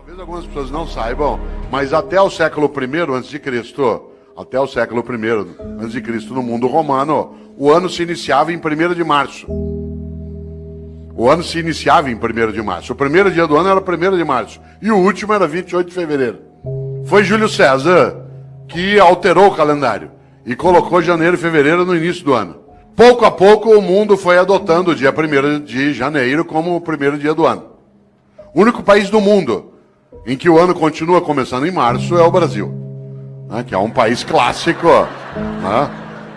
Talvez algumas pessoas não saibam, mas até o século I a.C., no mundo romano, o ano se iniciava em 1º de março. O ano se iniciava em 1º de março. O primeiro dia do ano era 1º de março. E o último era 28 de fevereiro. Foi Júlio César que alterou o calendário e colocou janeiro e fevereiro no início do ano. Pouco a pouco o mundo foi adotando o dia 1º de janeiro como o primeiro dia do ano. O único país do mundo em que o ano continua começando em março é o Brasil, né, que é um país clássico, né,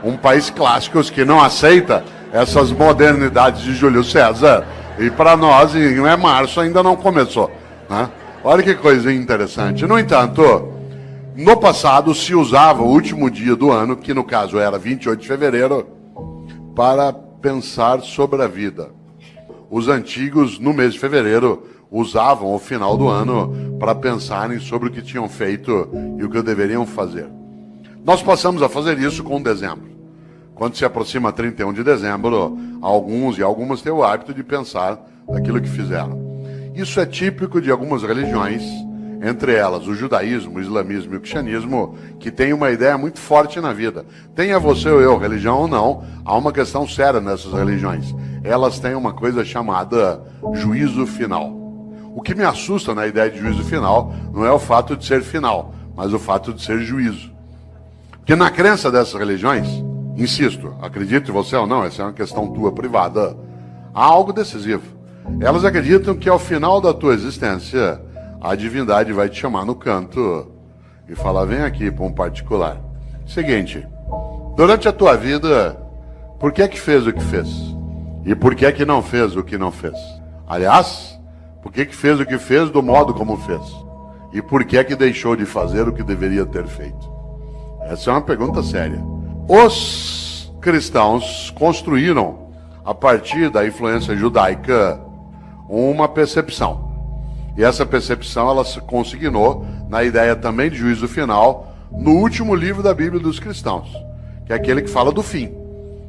um país clássico que não aceita essas modernidades de Júlio César, e para nós, em março ainda não começou, né? Olha que coisa interessante. No entanto, no passado se usava o último dia do ano, que no caso era 28 de fevereiro, para pensar sobre a vida. Os antigos, no mês de fevereiro, usavam o final do ano para pensarem sobre o que tinham feito e o que deveriam fazer. Nós passamos a fazer isso com dezembro. Quando se aproxima 31 de dezembro, alguns e algumas têm o hábito de pensar naquilo que fizeram. Isso é típico de algumas religiões, entre elas o judaísmo, o islamismo e o cristianismo, que tem uma ideia muito forte na vida. Tenha você ou eu religião ou não, há uma questão séria nessas religiões. Elas têm uma coisa chamada juízo final. O que me assusta na ideia de juízo final não é o fato de ser final, mas o fato de ser juízo. Porque na crença dessas religiões, insisto, acredite você ou não, essa é uma questão tua privada, há algo decisivo. Elas acreditam que ao final da tua existência, a divindade vai te chamar no canto e falar, vem aqui para um particular. Seguinte, durante a tua vida, por que é que fez o que fez? E por que é que não fez o que não fez? Aliás, por que é que fez o que fez do modo como fez? E por que é que deixou de fazer o que deveria ter feito? Essa é uma pergunta séria. Os cristãos construíram, a partir da influência judaica, uma percepção. E essa percepção ela se consignou na ideia também de juízo final no último livro da Bíblia dos cristãos, que é aquele que fala do fim,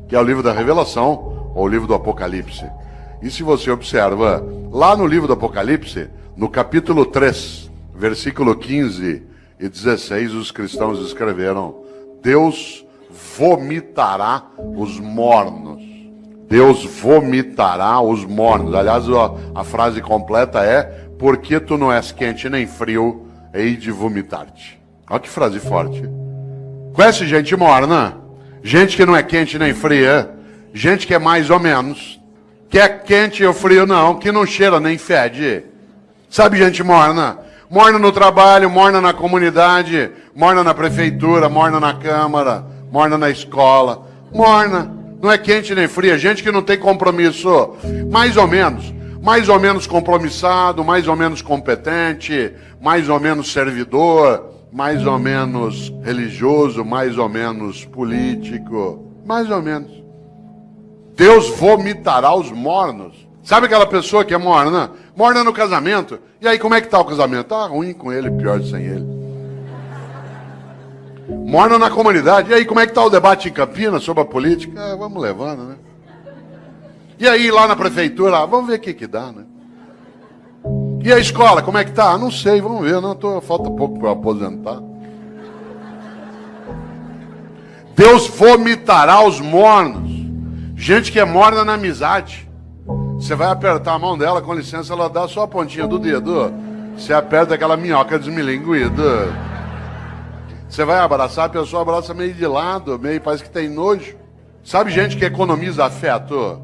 que é o livro da Revelação ou o livro do Apocalipse. E se você observa, lá no livro do Apocalipse, no capítulo 3, versículo 15 e 16, os cristãos escreveram, Deus vomitará os mornos. Deus vomitará os mornos. Aliás, a frase completa é, porque tu não és quente nem frio, hei de vomitar-te. Olha que frase forte. Conhece gente morna? Gente que não é quente nem fria, gente que é mais ou menos, que é quente ou frio não, que não cheira nem fede. Sabe gente morna? Morna no trabalho, morna na comunidade, morna na prefeitura, morna na câmara, morna na escola. Morna, não é quente nem fria, gente que não tem compromisso. Mais ou menos compromissado, mais ou menos competente, mais ou menos servidor, mais ou menos religioso, mais ou menos político, mais ou menos. Deus vomitará os mornos. Sabe aquela pessoa que é morna? Morna no casamento. E aí, como é que tá o casamento? Tá ruim com ele, pior sem ele. Morna na comunidade. E aí, como é que tá o debate em Campinas sobre a política? Vamos levando, né? E aí, lá na prefeitura, vamos ver o que dá, né? E a escola, como é que tá? Não sei, vamos ver. Falta pouco para eu aposentar. Deus vomitará os mornos. Gente que é morna na amizade. Você vai apertar a mão dela, com licença, ela dá só a pontinha do dedo. Você aperta aquela minhoca desmilinguida. Você vai abraçar, a pessoa abraça meio de lado, meio parece que tem nojo. Sabe gente que economiza afeto?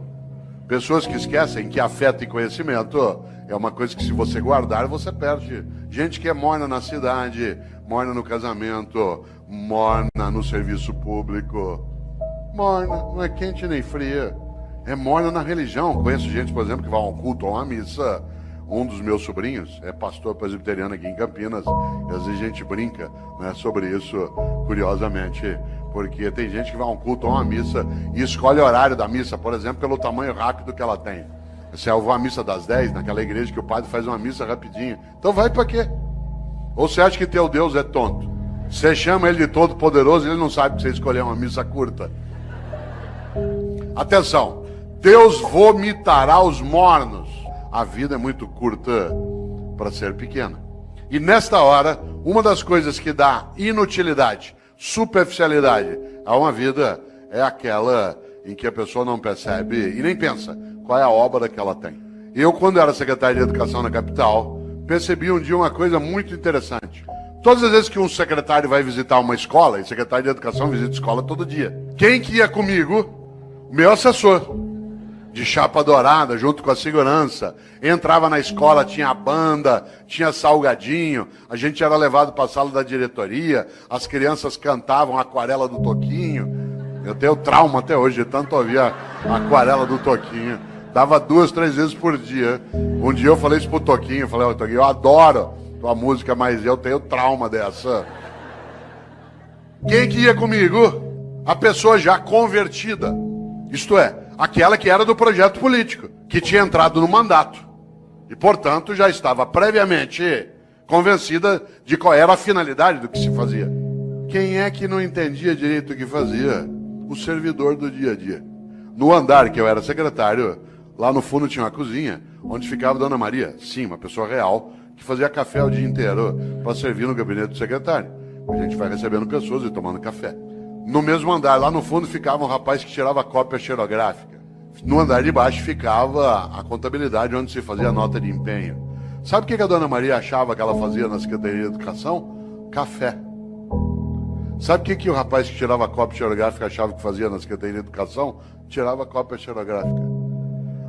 Pessoas que esquecem que afeto e conhecimento é uma coisa que se você guardar, você perde. Gente que é morna na cidade, morna no casamento, morna no serviço público. Morna, não é quente nem fria. É morna na religião. Conheço gente, por exemplo, que vai a um culto ou a uma missa. Um dos meus sobrinhos é pastor presbiteriano aqui em Campinas. E às vezes a gente brinca, né, sobre isso, curiosamente. Porque tem gente que vai a um culto ou a uma missa e escolhe o horário da missa, por exemplo, pelo tamanho rápido que ela tem. Se eu vou à missa das 10, naquela igreja que o padre faz uma missa rapidinho. Então vai para quê? Ou você acha que teu Deus é tonto? Você chama ele de todo poderoso e ele não sabe que você escolheu uma missa curta. Atenção, Deus vomitará os mornos. A vida é muito curta para ser pequena. E nesta hora, uma das coisas que dá inutilidade, superficialidade a uma vida é aquela em que a pessoa não percebe e nem pensa qual é a obra que ela tem. Eu, quando era secretário de Educação na capital, percebi um dia uma coisa muito interessante. Todas as vezes que um secretário vai visitar uma escola, e secretário de Educação visita escola todo dia, quem que ia comigo? O meu assessor, de chapa dourada, junto com a segurança. Entrava na escola, tinha banda, tinha salgadinho, a gente era levado para a sala da diretoria, as crianças cantavam a Aquarela do Toquinho. Eu tenho trauma até hoje, de tanto ouvir a Aquarela do Toquinho. Dava 2, 3 vezes por dia. Um dia eu falei isso pro Toquinho, eu falei, Toquinho, eu adoro tua música, mas eu tenho trauma dessa. Quem que ia comigo? A pessoa já convertida. Isto é, aquela que era do projeto político, que tinha entrado no mandato. E, portanto, já estava previamente convencida de qual era a finalidade do que se fazia. Quem é que não entendia direito o que fazia? O servidor do dia a dia. No andar que eu era secretário, lá no fundo tinha uma cozinha, onde ficava a Dona Maria, sim, uma pessoa real, que fazia café o dia inteiro para servir no gabinete do secretário. A gente vai recebendo pessoas e tomando café. No mesmo andar, lá no fundo, ficava um rapaz que tirava cópia xerográfica. No andar de baixo ficava a contabilidade, onde se fazia a nota de empenho. Sabe o que a Dona Maria achava que ela fazia na Secretaria de Educação? Café. Sabe o que o rapaz que tirava cópia xerográfica achava que fazia na Secretaria de Educação? Tirava cópia xerográfica.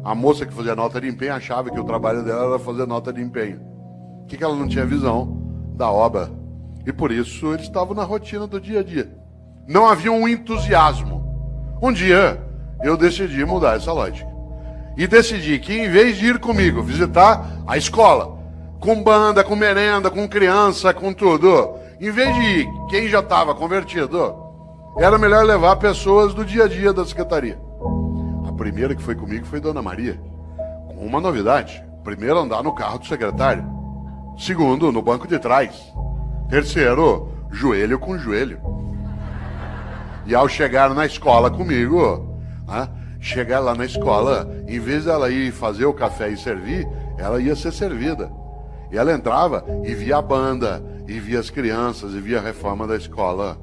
A moça que fazia nota de empenho achava que o trabalho dela era fazer nota de empenho. O que ela não tinha visão da obra. E por isso eles estavam na rotina do dia a dia. Não havia um entusiasmo. Um dia eu decidi mudar essa lógica. E decidi que em vez de ir comigo visitar a escola, com banda, com merenda, com criança, com tudo, em vez de ir quem já estava convertido, era melhor levar pessoas do dia a dia da secretaria. A primeira que foi comigo foi Dona Maria, com uma novidade. Primeiro, andar no carro do secretário. Segundo, no banco de trás. Terceiro, joelho com joelho. E ao chegar na escola comigo, chegar lá na escola, em vez dela ir fazer o café e servir, ela ia ser servida. E ela entrava e via a banda, e via as crianças, e via a reforma da escola.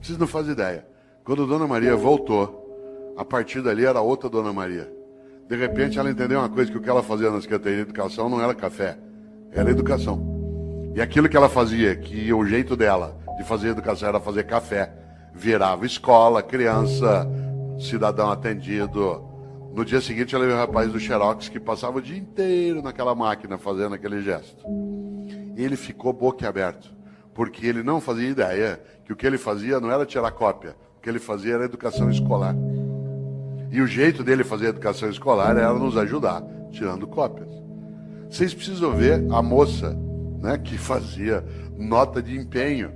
Vocês não fazem ideia. Quando a Dona Maria voltou, a partir dali era outra Dona Maria. De repente ela entendeu uma coisa, que o que ela fazia na Secretaria de Educação não era café, era educação. E aquilo que ela fazia, que o jeito dela de fazer educação era fazer café, virava escola, criança, cidadão atendido. No dia seguinte ela viu o rapaz do Xerox que passava o dia inteiro naquela máquina fazendo aquele gesto. Ele ficou boquiaberto, porque ele não fazia ideia que o que ele fazia não era tirar cópia, o que ele fazia era educação escolar. E o jeito dele fazer educação escolar era nos ajudar, tirando cópias. Vocês precisam ver a moça, que fazia nota de empenho.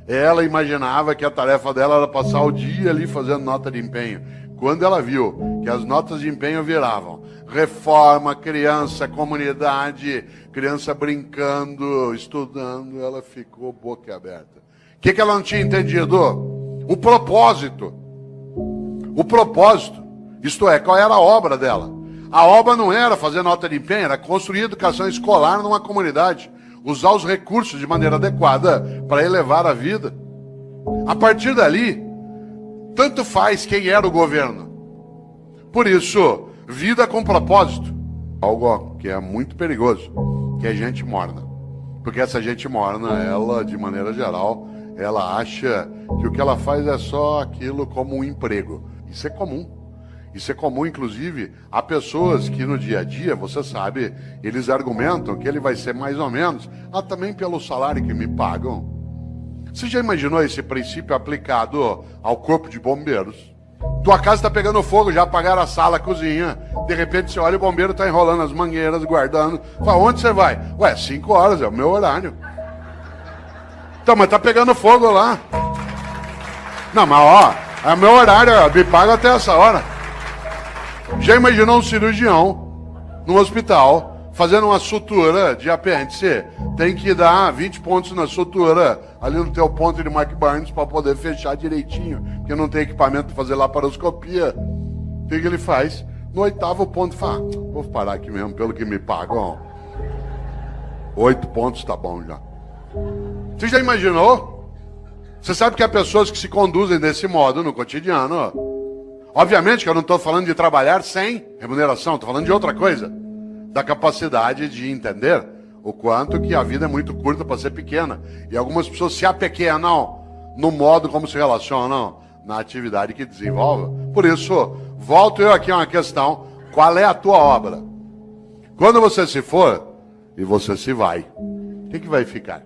Ela imaginava que a tarefa dela era passar o dia ali fazendo nota de empenho. Quando ela viu que as notas de empenho viravam reforma, criança, comunidade, criança brincando, estudando, ela ficou boquiaberta. O que ela não tinha entendido? O propósito. O propósito. Isto é, qual era a obra dela? A obra não era fazer nota de empenho, era construir educação escolar numa comunidade. Usar os recursos de maneira adequada para elevar a vida. A partir dali, tanto faz quem era o governo. Por isso, vida com propósito. Algo que é muito perigoso, que é gente morna. Porque essa gente morna, ela, de maneira geral, ela acha que o que ela faz é só aquilo como um emprego. Isso é comum. Isso é comum, inclusive, a pessoas que no dia a dia, você sabe, eles argumentam que ele vai ser mais ou menos, também pelo salário que me pagam. Você já imaginou esse princípio aplicado ao corpo de bombeiros? Tua casa está pegando fogo, já apagaram a sala, a cozinha. De repente você olha e o bombeiro está enrolando as mangueiras, guardando. Fala, onde você vai? Ué, 5 horas, é o meu horário. Então, mas tá pegando fogo lá. Não, mas é o meu horário, me paga até essa hora. Já imaginou um cirurgião no hospital fazendo uma sutura de apêndice? Tem que dar 20 pontos na sutura ali no teu ponto de Mark Barnes para poder fechar direitinho, porque não tem equipamento para fazer laparoscopia. O que ele faz? No 8º ponto, fala, vou parar aqui mesmo pelo que me pagam. 8 pontos tá bom já. Você já imaginou? Você sabe que há pessoas que se conduzem desse modo no cotidiano. Obviamente que eu não estou falando de trabalhar sem remuneração, estou falando de outra coisa. Da capacidade de entender o quanto que a vida é muito curta para ser pequena. E algumas pessoas se apequenam no modo como se relacionam na atividade que desenvolvem. Por isso, volto eu aqui a uma questão: qual é a tua obra? Quando você se for e você se vai, o que vai ficar?